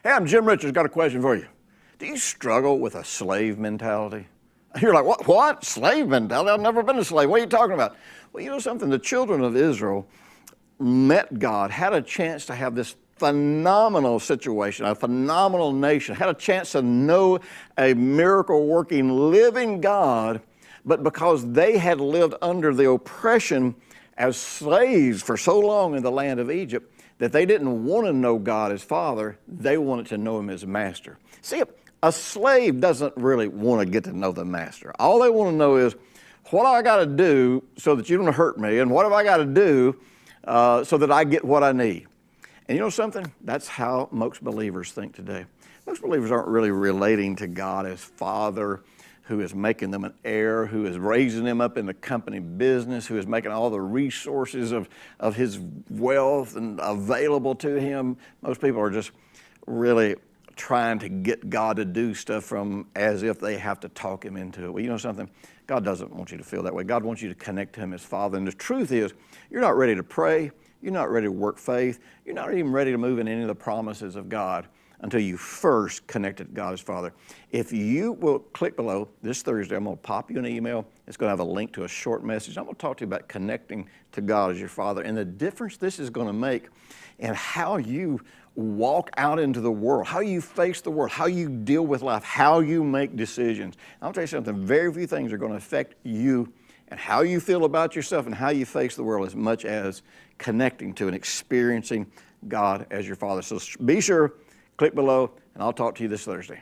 Hey, I'm Jim Richards. Got a question for you. Do you struggle with a slave mentality? You're like, what? Slave mentality? I've never been a slave. What are you talking about? Well, you know something? The children of Israel met God, had a chance to have this phenomenal situation, a phenomenal nation, had a chance to know a miracle-working, living God, but because they had lived under the oppression as slaves for so long in the land of Egypt, that they didn't want to know God as Father, they wanted to know Him as Master. See, a slave doesn't really want to get to know the Master. All they want to know is, what do I got to do so that you don't hurt me, and what have I got to do so that I get what I need? And you know something? That's how most believers think today. Most believers aren't really relating to God as Father, who is making them an heir, who is raising them up in the company business, who is making all the resources of His wealth and available to Him. Most people are just really trying to get God to do stuff from as if they have to talk Him into it. Well, you know something? God doesn't want you to feel that way. God wants you to connect to Him as Father. And the truth is, you're not ready to pray. You're not ready to work faith. You're not even ready to move in any of the promises of God until you first connected to God as Father. If you will click below this Thursday, I'm going to pop you an email. It's going to have a link to a short message. I'm going to talk to you about connecting to God as your Father and the difference this is going to make in how you walk out into the world, how you face the world, how you deal with life, how you make decisions. I'll tell you something, very few things are going to affect you and how you feel about yourself and how you face the world as much as connecting to and experiencing God as your Father. So be sure, click below, and I'll talk to you this Thursday.